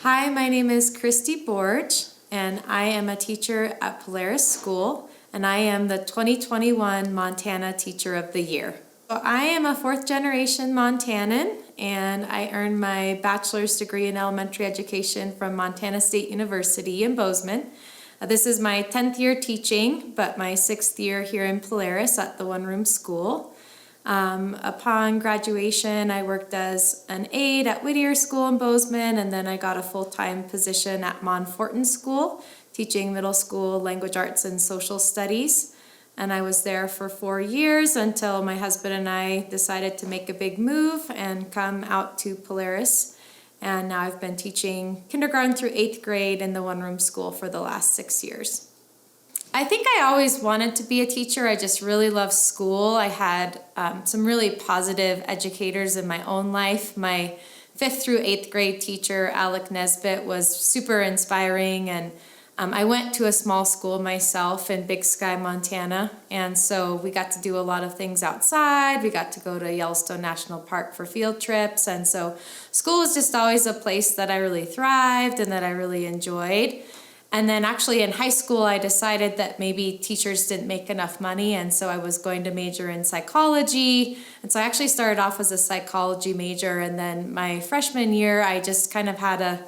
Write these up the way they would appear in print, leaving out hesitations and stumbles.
Hi, my name is Kristi Borge, and I am a teacher at Polaris School, and I am the 2021 Montana Teacher of the Year. So I am a fourth-generation Montanan, and I earned my bachelor's degree in elementary education from Montana State University in Bozeman. This is my 10th year teaching, but my 6th year here in Polaris at the one-room school. Upon graduation, I worked as an aide at Whittier School in Bozeman, and then I got a full-time position at Montfortin School, teaching middle school language arts and social studies. And I was there for 4 years until my husband and I decided to make a big move and come out to Polaris. And now I've been teaching kindergarten through 8th grade in the one-room school for the last 6 years. I think I always wanted to be a teacher. I just really love school. I had some really positive educators in my own life. My 5th through 8th grade teacher, Alec Nesbitt, was super inspiring, and I went to a small school myself in Big Sky, Montana, and so we got to do a lot of things outside. We got to go to Yellowstone National Park for field trips, and so school was just always a place that I really thrived and that I really enjoyed. And then actually in high school, I decided that maybe teachers didn't make enough money, and so I was going to major in psychology. And so I actually started off as a psychology major, and then my freshman year, I just kind of had a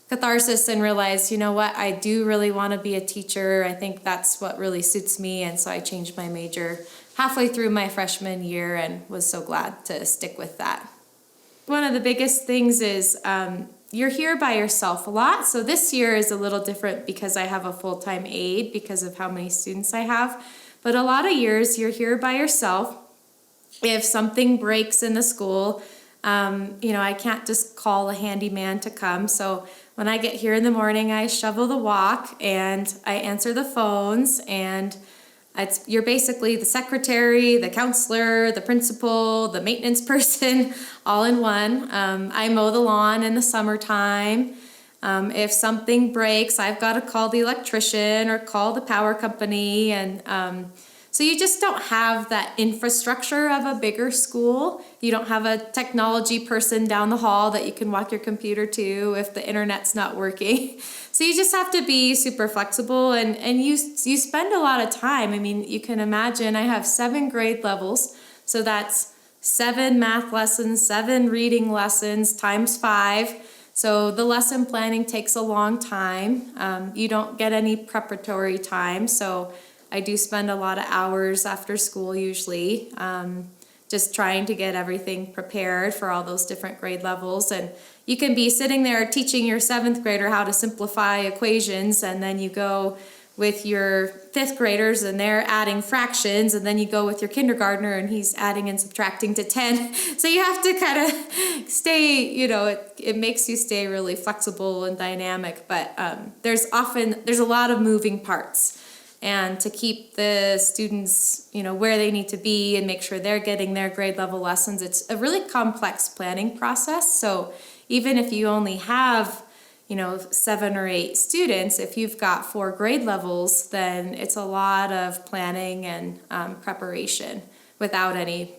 catharsis and realized, you know what, I do really want to be a teacher. I think that's what really suits me, and so I changed my major halfway through my freshman year and was so glad to stick with that. One of the biggest things is you're here by yourself a lot. So this year is a little different because I have a full-time aide because of how many students I have. But a lot of years you're here by yourself. If something breaks in the school, I can't just call a handyman to come. So when I get here in the morning, I shovel the walk and I answer the phones, and you're basically the secretary, the counselor, the principal, the maintenance person, all in one. I mow the lawn in the summertime. If something breaks, I've got to call the electrician or call the power company. And so you just don't have that infrastructure of a bigger school. You don't have a technology person down the hall that you can walk your computer to if the internet's not working. So you just have to be super flexible, and you spend a lot of time. I mean, you can imagine I have 7 grade levels, so that's 7 math lessons, 7 reading lessons times 5. So the lesson planning takes a long time. You don't get any preparatory time, so I do spend a lot of hours after school usually, just trying to get everything prepared for all those different grade levels. And you can be sitting there teaching your 7th grader how to simplify equations, and then you go with your 5th graders and they're adding fractions, and then you go with your kindergartner and he's adding and subtracting to 10. So you have to kind of stay, it makes you stay really flexible and dynamic, but there's a lot of moving parts. And to keep the students, where they need to be and make sure they're getting their grade level lessons, it's a really complex planning process. So even if you only have, 7 or 8 students, if you've got 4 grade levels, then it's a lot of planning and preparation without any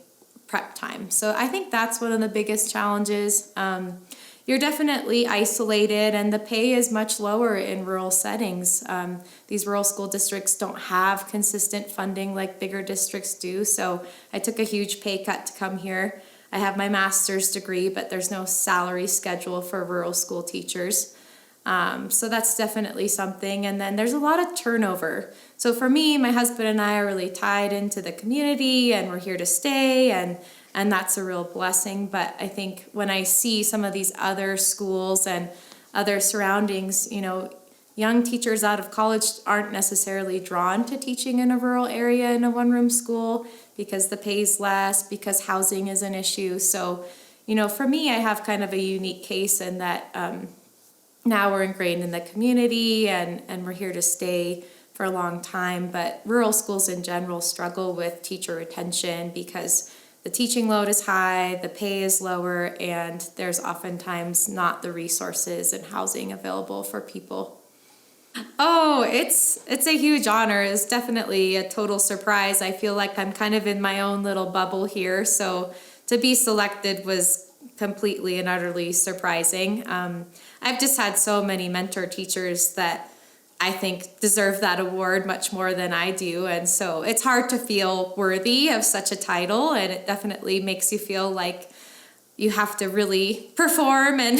prep time. So I think that's one of the biggest challenges. You're definitely isolated, and the pay is much lower in rural settings. These rural school districts don't have consistent funding like bigger districts do, so I took a huge pay cut to come here. I have my master's degree, but there's no salary schedule for rural school teachers. So that's definitely something. And then there's a lot of turnover. So for me, my husband and I are really tied into the community, and we're here to stay, and that's a real blessing. But I think when I see some of these other schools and other surroundings, young teachers out of college aren't necessarily drawn to teaching in a rural area in a one-room school because the pay's less, because housing is an issue. So, for me, I have kind of a unique case in that now we're ingrained in the community and we're here to stay for a long time. But rural schools in general struggle with teacher retention because the teaching load is high, the pay is lower, and there's oftentimes not the resources and housing available for people. Oh, it's a huge honor. It's definitely a total surprise. I feel like I'm kind of in my own little bubble here. So to be selected was completely and utterly surprising. I've just had so many mentor teachers that I think deserve that award much more than I do. And so it's hard to feel worthy of such a title, and it definitely makes you feel like you have to really perform and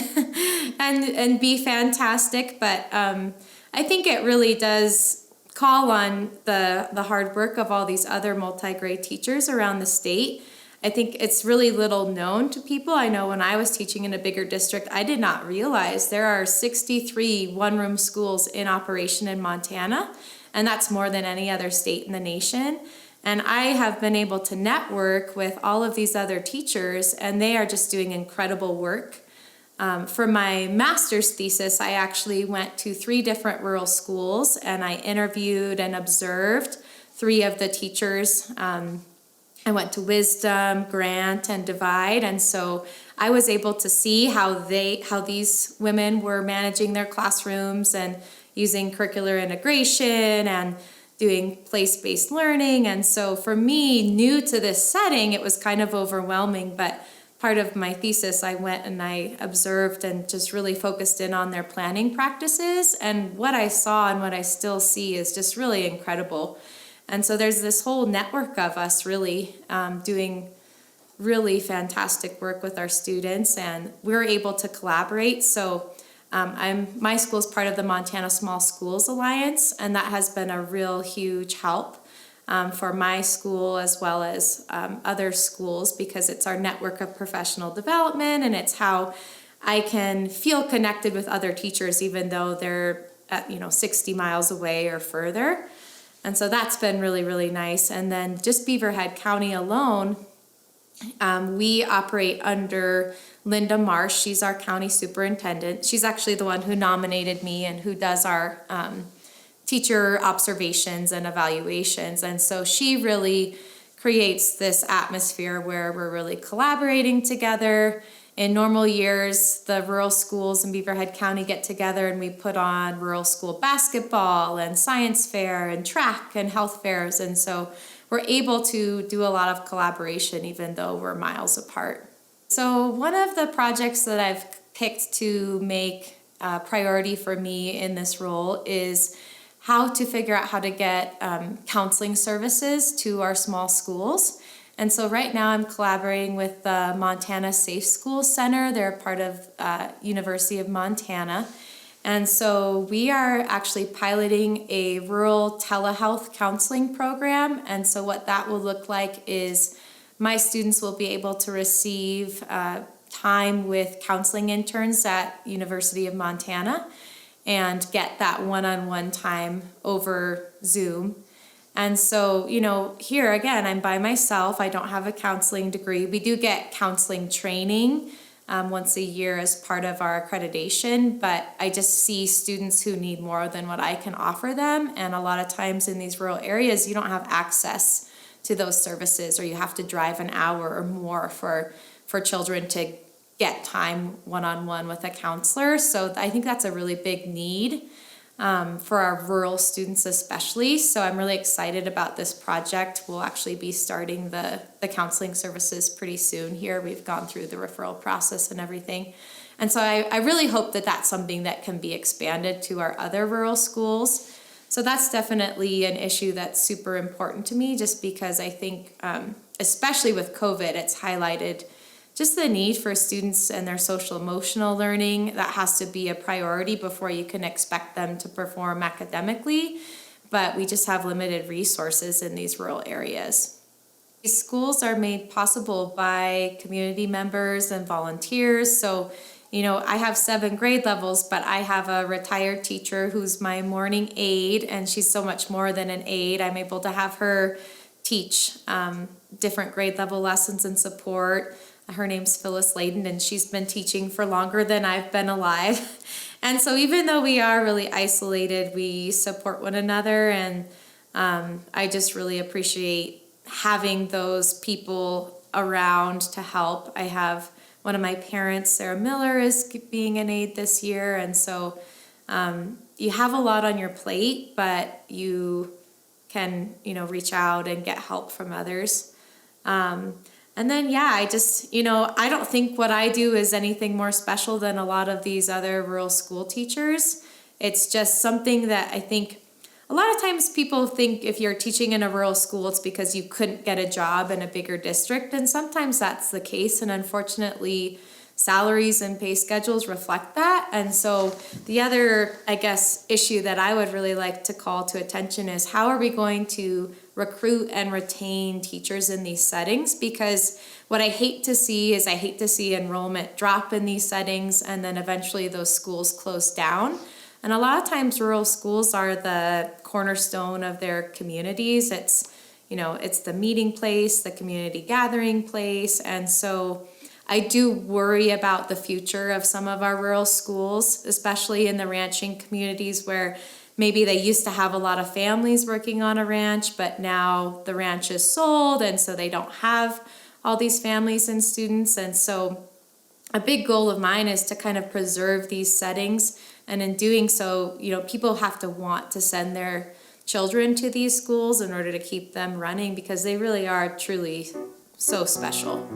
and be fantastic. But I think it really does call on the hard work of all these other multi-grade teachers around the state. I think it's really little known to people. I know when I was teaching in a bigger district, I did not realize there are 63 one-room schools in operation in Montana, and that's more than any other state in the nation. And I have been able to network with all of these other teachers, and they are just doing incredible work. For my master's thesis, I actually went to 3 different rural schools, and I interviewed and observed 3 of the teachers. I went to Wisdom, Grant, and Divide, and so I was able to see how these women were managing their classrooms and using curricular integration and doing place-based learning. And so for me, new to this setting, it was kind of overwhelming, but part of my thesis, I went and I observed and just really focused in on their planning practices, and what I saw and what I still see is just really incredible. And so there's this whole network of us really doing really fantastic work with our students, and we're able to collaborate. So my school is part of the Montana Small Schools Alliance, and that has been a real huge help for my school as well as other schools, because it's our network of professional development, and it's how I can feel connected with other teachers even though they're at 60 miles away or further. And so that's been really, really nice. And then just Beaverhead County alone, we operate under Linda Marsh. She's our county superintendent. She's actually the one who nominated me and who does our teacher observations and evaluations. And so she really creates this atmosphere where we're really collaborating together. In normal years, the rural schools in Beaverhead County get together and we put on rural school basketball and science fair and track and health fairs. And so we're able to do a lot of collaboration even though we're miles apart. So one of the projects that I've picked to make a priority for me in this role is how to figure out how to get counseling services to our small schools. And so right now I'm collaborating with the Montana Safe Schools Center. They're part of University of Montana. And so we are actually piloting a rural telehealth counseling program. And so what that will look like is my students will be able to receive time with counseling interns at University of Montana and get that one-on-one time over Zoom. And so, here again, I'm by myself. I don't have a counseling degree. We do get counseling training once a year as part of our accreditation, but I just see students who need more than what I can offer them. And a lot of times in these rural areas, you don't have access to those services, or you have to drive an hour or more for children to get time one-on-one with a counselor. So I think that's a really big need. For our rural students especially. So I'm really excited about this project. We'll actually be starting the counseling services pretty soon here. We've gone through the referral process and everything. And so I really hope that that's something that can be expanded to our other rural schools. So that's definitely an issue that's super important to me, just because I think, especially with COVID, it's highlighted just the need for students and their social emotional learning. That has to be a priority before you can expect them to perform academically, but we just have limited resources in these rural areas. These schools are made possible by community members and volunteers. So, I have 7 grade levels, but I have a retired teacher who's my morning aide, and she's so much more than an aide. I'm able to have her teach different grade level lessons and support. Her name's Phyllis Layden, and she's been teaching for longer than I've been alive. And so even though we are really isolated, we support one another, and I just really appreciate having those people around to help. I have one of my parents, Sarah Miller, is being an aide this year, and so you have a lot on your plate, but you can, reach out and get help from others. And then, yeah, I just, I don't think what I do is anything more special than a lot of these other rural school teachers. It's just something that I think a lot of times people think if you're teaching in a rural school, it's because you couldn't get a job in a bigger district. And sometimes that's the case. And unfortunately, salaries and pay schedules reflect that. And so the other, I guess, issue that I would really like to call to attention is how are we going to recruit and retain teachers in these settings? Because what I hate to see is enrollment drop in these settings and then eventually those schools close down. And a lot of times rural schools are the cornerstone of their communities. It's the meeting place, the community gathering place. And so I do worry about the future of some of our rural schools, especially in the ranching communities where maybe they used to have a lot of families working on a ranch, but now the ranch is sold, and so they don't have all these families and students. And so a big goal of mine is to kind of preserve these settings. And in doing so, people have to want to send their children to these schools in order to keep them running because they really are truly so special.